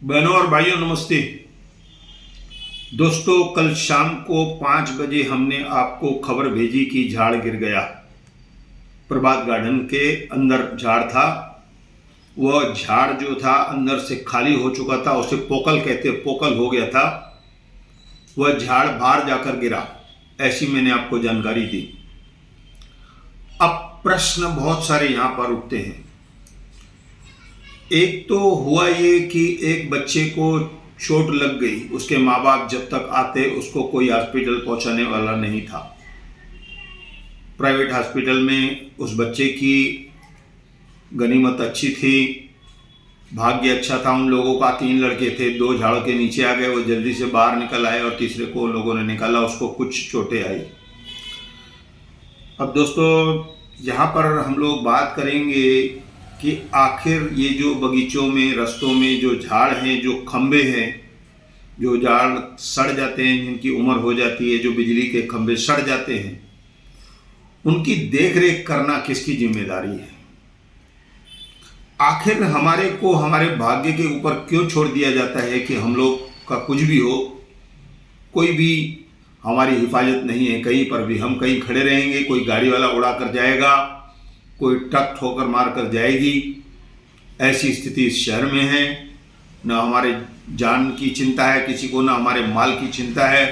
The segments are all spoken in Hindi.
बहनों और भाइयों नमस्ते। दोस्तों, कल शाम को 5 बजे हमने आपको खबर भेजी कि झाड़ गिर गया। प्रभात गार्डन के अंदर झाड़ था। वह झाड़ जो था अंदर से खाली हो चुका था, उसे पोकल कहते, पोकल हो गया था। वह झाड़ बाहर जाकर गिरा, ऐसी मैंने आपको जानकारी दी। अब प्रश्न बहुत सारे यहाँ पर उठते हैं। एक तो हुआ ये कि एक बच्चे को चोट लग गई, उसके माँ बाप जब तक आते उसको कोई हॉस्पिटल पहुंचाने वाला नहीं था। प्राइवेट हॉस्पिटल में उस बच्चे की गनीमत अच्छी थी, भाग्य अच्छा था उन लोगों का। 3 लड़के थे, 2 झाड़ के नीचे आ गए, वो जल्दी से बाहर निकल आए और तीसरे को उन लोगों ने निकाला, उसको कुछ चोटें आई। अब दोस्तों, यहाँ पर हम लोग बात करेंगे कि आखिर ये जो बगीचों में, रस्तों में जो झाड़ हैं, जो खंबे हैं, जो झाड़ सड़ जाते हैं, जिनकी उम्र हो जाती है, जो बिजली के खंबे सड़ जाते हैं, उनकी देखरेख करना किसकी जिम्मेदारी है? आखिर हमारे को हमारे भाग्य के ऊपर क्यों छोड़ दिया जाता है कि हम लोग का कुछ भी हो, कोई भी हमारी हिफाजत नहीं है कहीं पर भी। हम कहीं खड़े रहेंगे, कोई गाड़ी वाला उड़ा कर जाएगा, कोई ट्रक ठोकर मार कर जाएगी। ऐसी स्थिति इस शहर में है। न हमारे जान की चिंता है किसी को, न हमारे माल की चिंता है।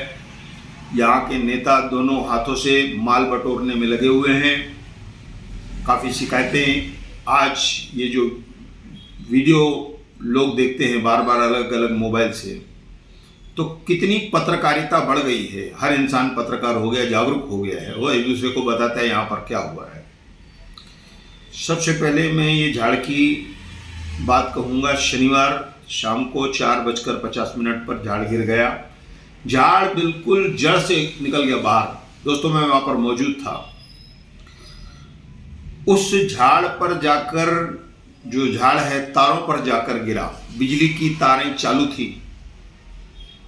यहाँ के नेता दोनों हाथों से माल बटोरने में लगे हुए हैं। काफ़ी शिकायतें, आज ये जो वीडियो लोग देखते हैं बार बार अलग अलग मोबाइल से, तो कितनी पत्रकारिता बढ़ गई है। हर इंसान पत्रकार हो गया, जागरूक हो गया है, वो एक दूसरे को बताता है यहाँ पर क्या हुआ है। सबसे पहले मैं ये झाड़ की बात कहूँगा। शनिवार शाम को 4:50 पर झाड़ गिर गया। झाड़ बिल्कुल जड़ से निकल गया बाहर। दोस्तों, मैं वहाँ पर मौजूद था। उस झाड़ पर जाकर, जो झाड़ है तारों पर जाकर गिरा। बिजली की तारें चालू थी,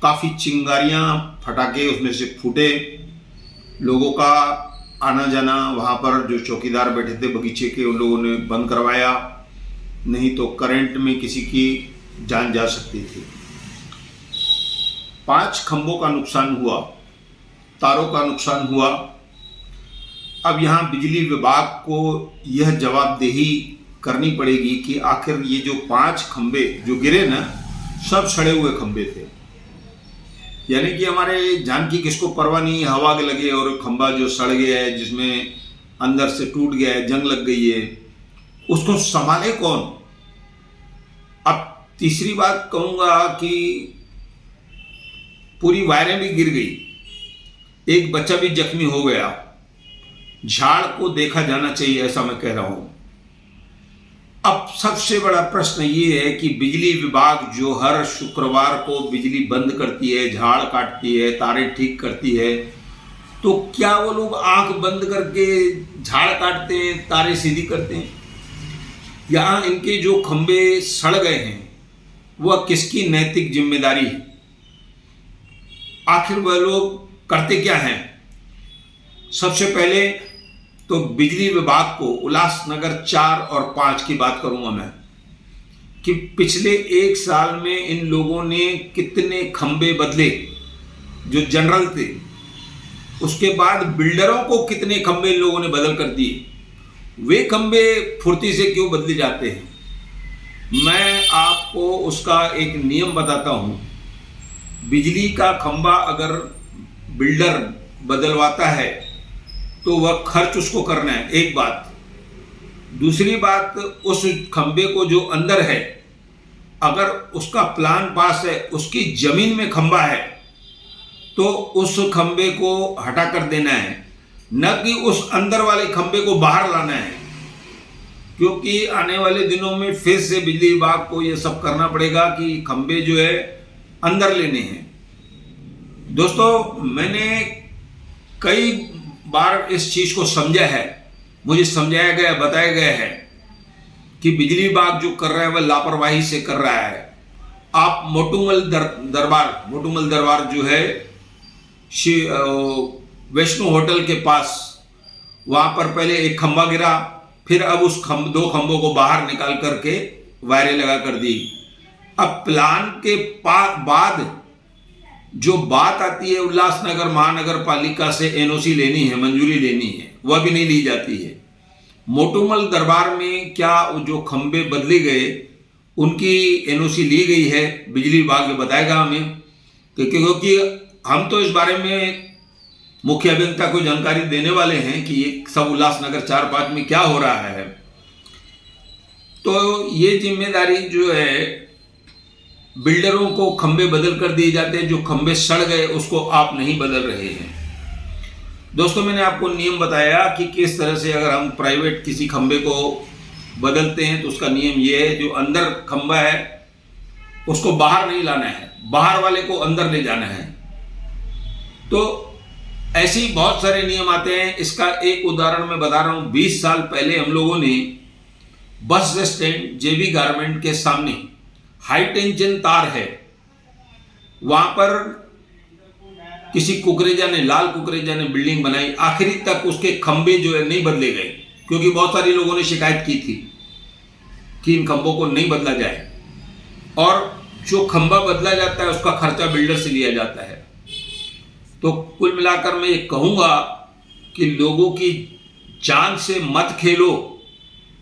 काफ़ी चिंगारियाँ, फटाके उसमें से फूटे। लोगों का आना जाना, वहाँ पर जो चौकीदार बैठे थे बगीचे के, उन लोगों ने बंद करवाया, नहीं तो करंट में किसी की जान जा सकती थी। 5 खंभों का नुकसान हुआ, तारों का नुकसान हुआ। अब यहाँ बिजली विभाग को यह जवाबदेही करनी पड़ेगी कि आखिर ये जो 5 खंभे जो गिरे ना, सब सड़े हुए खंभे थे। यानी कि हमारे जान की किसको परवाह नहीं, हवा के लगे और खंभा जो सड़ गया है, जिसमें अंदर से टूट गया है, जंग लग गई है, उसको संभाले कौन? अब तीसरी बात कहूँगा कि पूरी वायरें भी गिर गई, एक बच्चा भी जख्मी हो गया। झाड़ को देखा जाना चाहिए, ऐसा मैं कह रहा हूँ। अब सबसे बड़ा प्रश्न ये है कि बिजली विभाग जो हर शुक्रवार को बिजली बंद करती है, झाड़ काटती है, तारे ठीक करती है, तो क्या वो लोग आंख बंद करके झाड़ काटते हैं, तारे सीधी करते हैं? यहाँ इनके जो खंबे सड़ गए हैं, वह किसकी नैतिक जिम्मेदारी है? आखिर वह लोग करते क्या हैं? सबसे पहले तो बिजली विभाग को, उल्लासनगर 4 और 5 की बात करूंगा मैं, कि पिछले 1 साल में इन लोगों ने कितने खंबे बदले जो जनरल थे। उसके बाद बिल्डरों को कितने खंबे इन लोगों ने बदल कर दिए। वे खंबे फुर्ती से क्यों बदले जाते हैं? मैं आपको उसका एक नियम बताता हूँ। बिजली का खंबा अगर बिल्डर बदलवाता है तो वह खर्च उसको करना है, एक बात। दूसरी बात, उस खंबे को जो अंदर है, अगर उसका प्लान पास है, उसकी जमीन में खंबा है, तो उस खंबे को हटा कर देना है, न कि उस अंदर वाले खंबे को बाहर लाना है। क्योंकि आने वाले दिनों में फिर से बिजली विभाग को यह सब करना पड़ेगा कि खंबे जो है अंदर लेने हैं। दोस्तों, मैंने कई बार इस चीज को समझा है, मुझे समझाया गया, बताया गया है कि बिजली विभाग जो कर रहा है वह लापरवाही से कर रहा है। आप मोटूमल दरबार जो है वैष्णो होटल के पास, वहां पर पहले एक खंभा गिरा, फिर अब उस 2 खंभों को बाहर निकाल करके वायरें लगा कर दी। अब प्लान के बाद जो बात आती है उल्लासनगर महानगर पालिका से एनओसी लेनी है, मंजूरी लेनी है, वह भी नहीं ली जाती है। मोटूमल दरबार में क्या जो खंबे बदले गए उनकी एनओसी ली गई है, बिजली विभाग बताएगा हमें, क्योंकि हम तो इस बारे में मुख्य अभियंता को जानकारी देने वाले हैं कि ये सब उल्लासनगर 4-5 में क्या हो रहा है। तो ये जिम्मेदारी जो है, बिल्डरों को खंबे बदल कर दिए जाते हैं, जो खंबे सड़ गए उसको आप नहीं बदल रहे हैं। दोस्तों, मैंने आपको नियम बताया कि किस तरह से अगर हम प्राइवेट किसी खंबे को बदलते हैं तो उसका नियम ये है, जो अंदर खंबा है उसको बाहर नहीं लाना है, बाहर वाले को अंदर ले जाना है। तो ऐसे ही बहुत सारे नियम आते हैं। इसका एक उदाहरण मैं बता रहा हूँ। 20 साल पहले हम लोगों ने बस स्टैंड जेबी गारमेंट के सामने हाई टेंशन तार है, वहां पर किसी कुकरेजा ने, लाल कुकरेजा ने बिल्डिंग बनाई, आखिरी तक उसके खंबे जो है नहीं बदले गए, क्योंकि बहुत सारे लोगों ने शिकायत की थी कि इन खंभों को नहीं बदला जाए, और जो खंबा बदला जाता है उसका खर्चा बिल्डर से लिया जाता है। तो कुल मिलाकर मैं ये कहूँगा कि लोगों की जान से मत खेलो।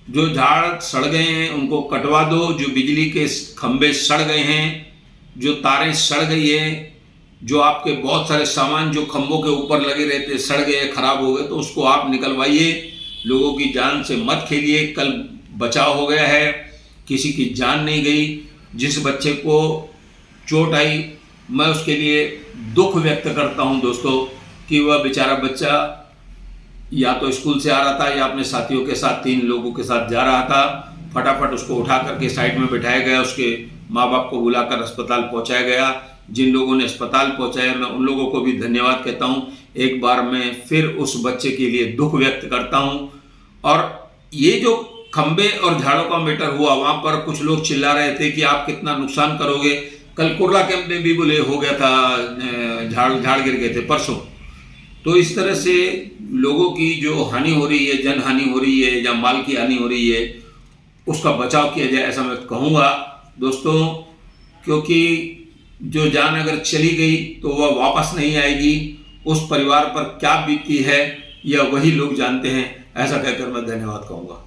जो झाड़ सड़ गए हैं उनको कटवा दो, जो बिजली के खंबे सड़ गए हैं, जो तारें सड़ गई हैं, जो आपके बहुत सारे सामान जो खंभों के ऊपर लगे रहते सड़ गए, खराब हो गए, तो उसको आप निकलवाइए। लोगों की जान से मत खेलिए। कल बचाव हो गया है, किसी की जान नहीं गई। जिस बच्चे को चोट आई, मैं उसके लिए दुख व्यक्त करता हूं दोस्तों, कि वह बेचारा बच्चा या तो स्कूल से आ रहा था या अपने साथियों के साथ 3 लोगों के साथ जा रहा था। फटाफट उसको उठा करके साइड में बिठाया गया, उसके माँ बाप को बुलाकर अस्पताल पहुंचाया गया। जिन लोगों ने अस्पताल पहुंचाया, मैं उन लोगों को भी धन्यवाद कहता हूं। एक बार मैं फिर उस बच्चे के लिए दुख व्यक्त करता हूं। और ये जो खंबे और झाड़ों का मैटर हुआ, वहाँ पर कुछ लोग चिल्ला रहे थे कि आप कितना नुकसान करोगे। कल कुर्ला कैंप में भी बोले हो गया था, झाड़ गिर गए थे परसों। तो इस तरह से लोगों की जो हानि हो रही है, जन हानि हो रही है या माल की हानि हो रही है, उसका बचाव किया जाए, ऐसा मैं कहूँगा दोस्तों। क्योंकि जो जान अगर चली गई तो वह वापस नहीं आएगी। उस परिवार पर क्या बीती है यह वही लोग जानते हैं। ऐसा कहकर मैं धन्यवाद कहूँगा।